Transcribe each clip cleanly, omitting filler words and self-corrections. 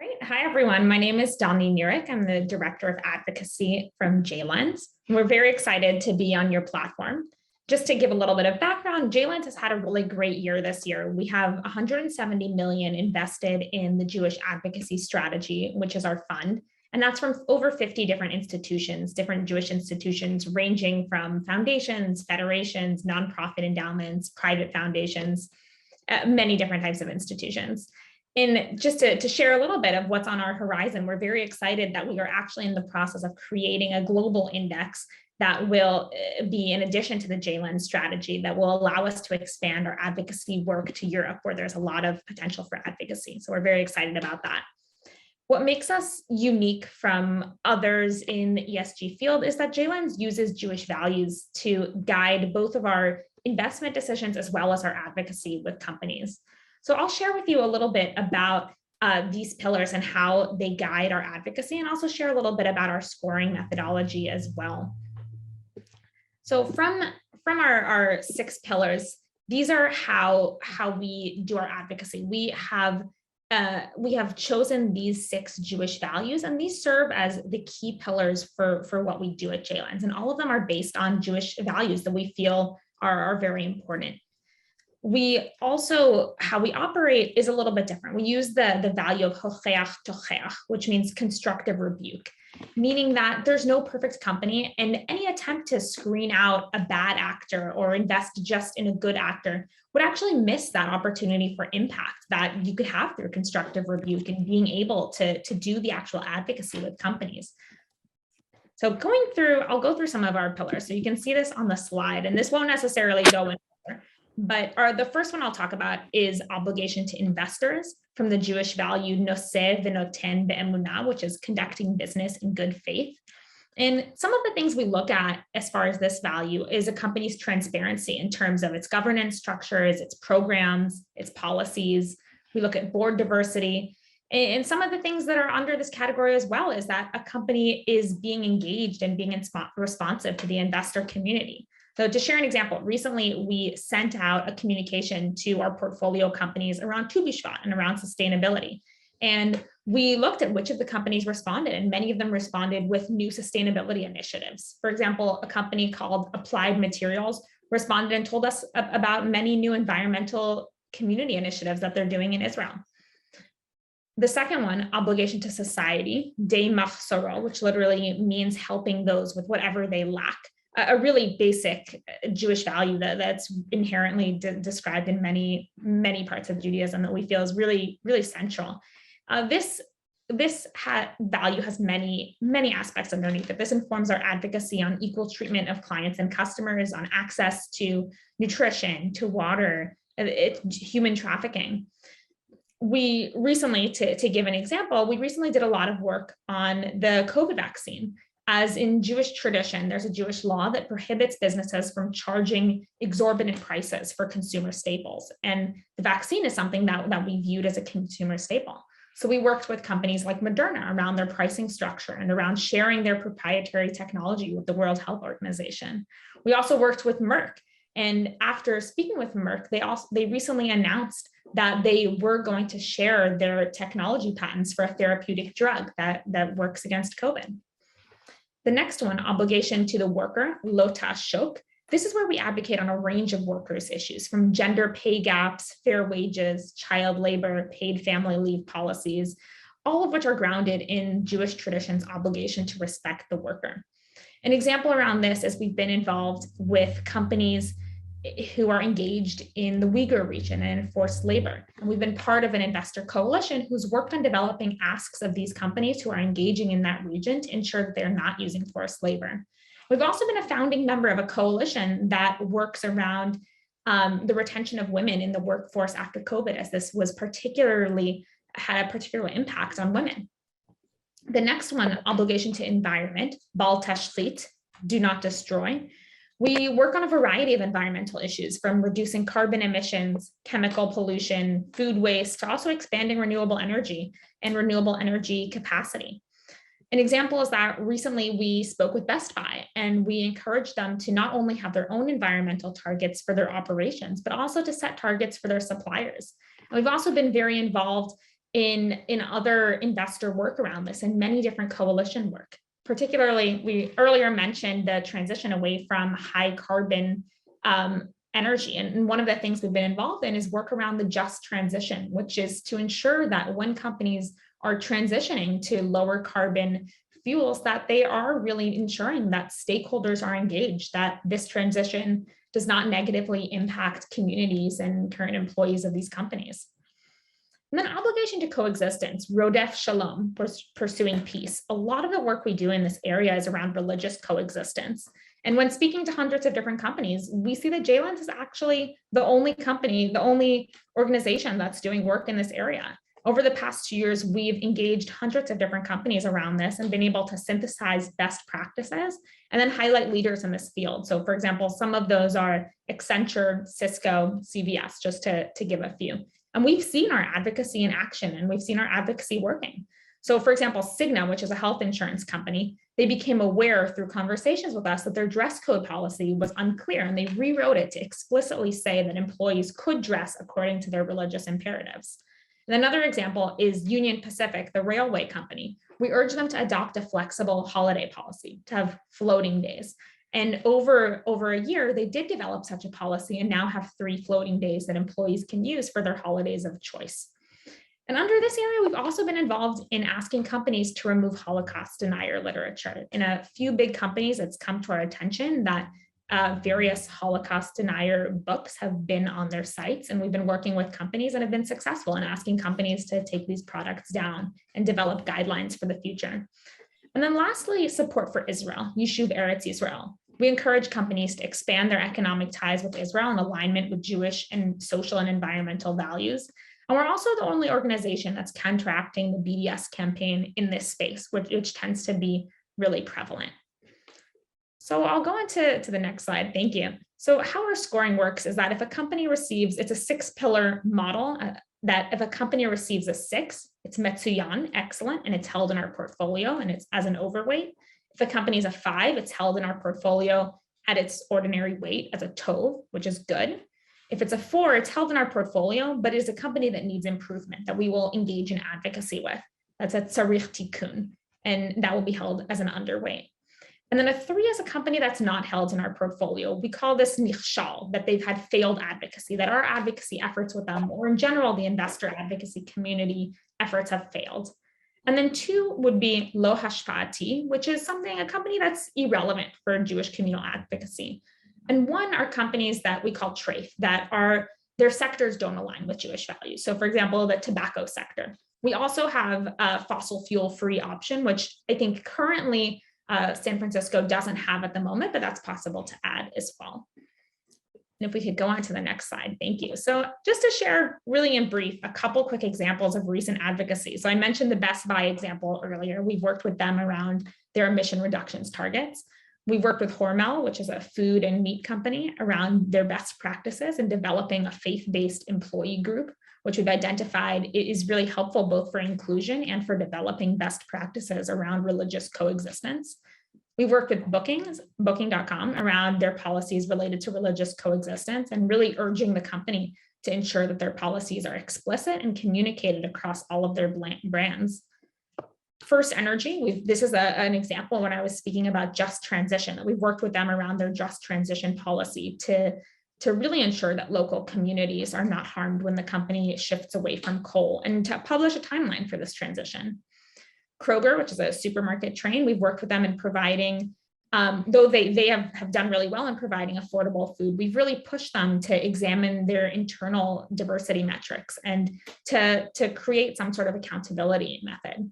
Great. Hi, everyone. My name is Dani Nurek. I'm the Director of Advocacy from JLens. We're very excited to be on your platform. Just to give a little bit of background, JLens has had a really great year this year. We have 170 million invested in the Jewish Advocacy Strategy, which is our fund. And that's from over 50 different institutions, different Jewish institutions, ranging from foundations, federations, nonprofit endowments, private foundations, many different types of institutions. And just to share a little bit of what's on our horizon, we're very excited that we are actually in the process of creating a global index that will be in addition to the JLens strategy that will allow us to expand our advocacy work to Europe, where there's a lot of potential for advocacy. So we're very excited about that. What makes us unique from others in the ESG field is that JLens uses Jewish values to guide both of our investment decisions as well as our advocacy with companies. So I'll share with you a little bit about these pillars and how they guide our advocacy, and also share a little bit about our scoring methodology as well. So from our 6 pillars, these are how we do our advocacy. We have chosen these 6 Jewish values, and these serve as the key pillars for what we do at JLens. And all of them are based on Jewish values that we feel are very important. We also, how we operate is a little bit different. We use the value of hocheach tocheach, which means constructive rebuke, meaning that there's no perfect company, and any attempt to screen out a bad actor or invest just in a good actor would actually miss that opportunity for impact that you could have through constructive rebuke and being able to do the actual advocacy with companies. So I'll go through some of our pillars. So you can see this on the slide, and this won't necessarily go in order. But the first one I'll talk about is obligation to investors, from the Jewish value noseh v'noten be'emunah, which is conducting business in good faith. And some of the things we look at as far as this value is a company's transparency in terms of its governance structures, its programs, its policies. We look at board diversity. And some of the things that are under this category as well is that a company is being engaged and being responsive to the investor community. So to share an example, recently we sent out a communication to our portfolio companies around Tu B'Shvat and around sustainability. And we looked at which of the companies responded, and many of them responded with new sustainability initiatives. For example, a company called Applied Materials responded and told us about many new environmental community initiatives that they're doing in Israel. The second one, obligation to society, dei machsoro, which literally means helping those with whatever they lack. A really basic Jewish value that's inherently described in many parts of Judaism that we feel is really, really central. This value has many aspects underneath it. This informs our advocacy on equal treatment of clients and customers, on access to nutrition, to water, human trafficking. We recently, to give an example, we recently did a lot of work on the COVID vaccine. As in Jewish tradition, there's a Jewish law that prohibits businesses from charging exorbitant prices for consumer staples. And the vaccine is something that we viewed as a consumer staple. So we worked with companies like Moderna around their pricing structure and around sharing their proprietary technology with the World Health Organization. We also worked with Merck. And after speaking with Merck, they recently announced that they were going to share their technology patents for a therapeutic drug that works against COVID. The next one, obligation to the worker, lo ta'ashok. This is where we advocate on a range of workers' issues, from gender pay gaps, fair wages, child labor, paid family leave policies, all of which are grounded in Jewish tradition's obligation to respect the worker. An example around this is we've been involved with companies who are engaged in the Uyghur region and in forced labor. And we've been part of an investor coalition who's worked on developing asks of these companies who are engaging in that region to ensure that they're not using forced labor. We've also been a founding member of a coalition that works around the retention of women in the workforce after COVID, as this was had a particular impact on women. The next one, obligation to environment, bal tashlit, do not destroy. We work on a variety of environmental issues, from reducing carbon emissions, chemical pollution, food waste, to also expanding renewable energy and renewable energy capacity. An example is that recently we spoke with Best Buy, and we encouraged them to not only have their own environmental targets for their operations, but also to set targets for their suppliers. And we've also been very involved in other investor work around this and many different coalition work. Particularly, we earlier mentioned the transition away from high carbon energy. And one of the things we've been involved in is work around the just transition, which is to ensure that when companies are transitioning to lower carbon fuels, that they are really ensuring that stakeholders are engaged, that this transition does not negatively impact communities and current employees of these companies. And then obligation to coexistence, Rodef Shalom, pursuing peace. A lot of the work we do in this area is around religious coexistence. And when speaking to hundreds of different companies, we see that JLens is actually the only company, the only organization that's doing work in this area. Over the past 2 years, we've engaged hundreds of different companies around this and been able to synthesize best practices and then highlight leaders in this field. So for example, some of those are Accenture, Cisco, CVS, just to give a few. And we've seen our advocacy in action and we've seen our advocacy working. So for example, Cigna, which is a health insurance company, they became aware through conversations with us that their dress code policy was unclear, and they rewrote it to explicitly say that employees could dress according to their religious imperatives. And another example is Union Pacific, the railway company. We urge them to adopt a flexible holiday policy, to have floating days. And over a year, they did develop such a policy and now have 3 floating days that employees can use for their holidays of choice. And under this area, we've also been involved in asking companies to remove Holocaust denier literature. In a few big companies, it's come to our attention that various Holocaust denier books have been on their sites, and we've been working with companies and have been successful in asking companies to take these products down and develop guidelines for the future. And then lastly, support for Israel, Yishuv Eretz Yisrael. We encourage companies to expand their economic ties with Israel in alignment with Jewish and social and environmental values. And we're also the only organization that's counteracting the BDS campaign in this space, which tends to be really prevalent. So I'll go on to the next slide. Thank you. So how our scoring works is that if a company receives, it's a 6-pillar model, that if a company receives a 6, it's Metsuyan, excellent, and it's held in our portfolio and it's as an overweight. If a company is a 5, it's held in our portfolio at its ordinary weight as a tov, which is good. If it's a 4, it's held in our portfolio, but is a company that needs improvement that we will engage in advocacy with. That's a tzarich tikkun, and that will be held as an underweight. And then a 3 is a company that's not held in our portfolio. We call this nichshal, that they've had failed advocacy, that our advocacy efforts with them, or in general, the investor advocacy community efforts have failed. And then 2 would be lo hashpa'ati, which is a company that's irrelevant for Jewish communal advocacy. And 1 are companies that we call treif, that their sectors don't align with Jewish values. So for example, the tobacco sector. We also have a fossil fuel free option, which I think currently San Francisco doesn't have at the moment, but that's possible to add as well. And if we could go on to the next slide, thank you. So just to share really in brief, a couple quick examples of recent advocacy. So I mentioned the Best Buy example earlier. We've worked with them around their emission reductions targets. We've worked with Hormel, which is a food and meat company, around their best practices in developing a faith-based employee group, which we've identified is really helpful both for inclusion and for developing best practices around religious coexistence. We've worked with Booking.com around their policies related to religious coexistence and really urging the company to ensure that their policies are explicit and communicated across all of their brands. First Energy, this is an example when I was speaking about just transition, that we've worked with them around their just transition policy to really ensure that local communities are not harmed when the company shifts away from coal, and to publish a timeline for this transition. Kroger, which is a supermarket chain, we've worked with them in providing, though they have done really well in providing affordable food, we've really pushed them to examine their internal diversity metrics and to create some sort of accountability method.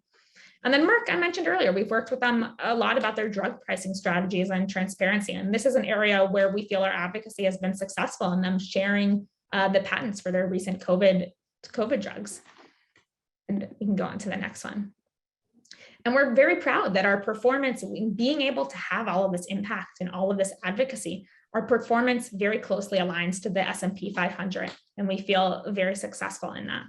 And then Merck, I mentioned earlier, we've worked with them a lot about their drug pricing strategies and transparency. And this is an area where we feel our advocacy has been successful in them sharing the patents for their recent COVID drugs. And we can go on to the next one. And we're very proud that our performance, being able to have all of this impact and all of this advocacy, our performance very closely aligns to the S&P 500, and we feel very successful in that.